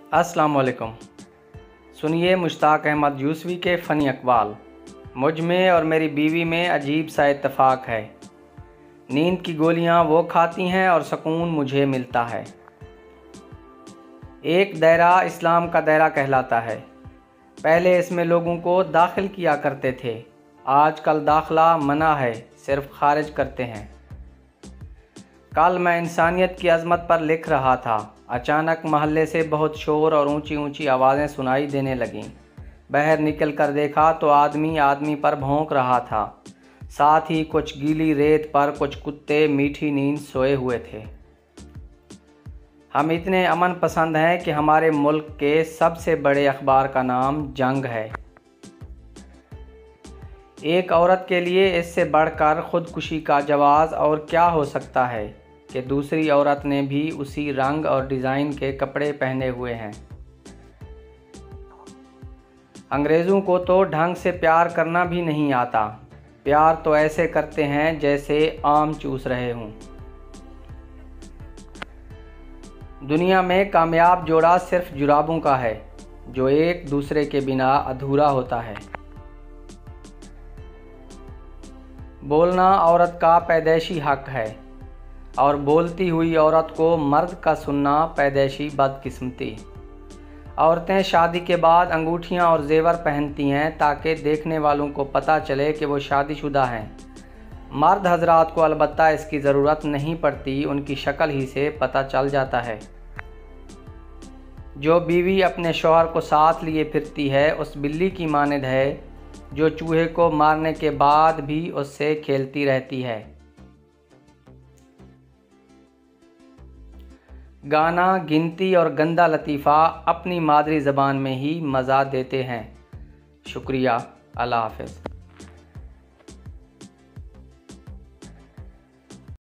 अस्सलाम वालेकुम। सुनिए मुश्ताक अहमद यूसुफ़ी के फ़नी अक़वाल। मुझ में और मेरी बीवी में अजीब सा इत्तेफ़ाक है। नींद की गोलियां वो खाती हैं और सुकून मुझे मिलता है। एक दायरा इस्लाम का दायरा कहलाता है। पहले इसमें लोगों को दाखिल किया करते थे, आजकल दाखिला मना है, सिर्फ खारिज करते हैं। कल मैं इंसानियत की अज़मत पर लिख रहा था, अचानक महल्ले से बहुत शोर और ऊंची ऊंची आवाज़ें सुनाई देने लगीं। बाहर निकल कर देखा तो आदमी आदमी पर भौंक रहा था। साथ ही कुछ गीली रेत पर कुछ कुत्ते मीठी नींद सोए हुए थे। हम इतने अमन पसंद हैं कि हमारे मुल्क के सबसे बड़े अखबार का नाम जंग है। एक औरत के लिए इससे बढ़कर खुदकुशी का जवाज़ और क्या हो सकता है कि दूसरी औरत ने भी उसी रंग और डिज़ाइन के कपड़े पहने हुए हैं। अंग्रेज़ों को तो ढंग से प्यार करना भी नहीं आता। प्यार तो ऐसे करते हैं जैसे आम चूस रहे हों। दुनिया में कामयाब जोड़ा सिर्फ जुराबों का है, जो एक दूसरे के बिना अधूरा होता है। बोलना औरत का पैदाइशी हक है और बोलती हुई औरत को मर्द का सुनना पैदाइशी बदकिस्मती। औरतें शादी के बाद अंगूठियां और जेवर पहनती हैं ताकि देखने वालों को पता चले कि वो शादीशुदा हैं। मर्द हजरात को अलबत्ता इसकी ज़रूरत नहीं पड़ती, उनकी शक्ल ही से पता चल जाता है। जो बीवी अपने शौहर को साथ लिए फिरती है उस बिल्ली की मानद है जो चूहे को मारने के बाद भी उससे खेलती रहती है। गाना, गिनती और गंदा लतीफ़ा अपनी मादरी ज़बान में ही मज़ा देते हैं। शुक्रिया। अल्लाह हाफ़िज़।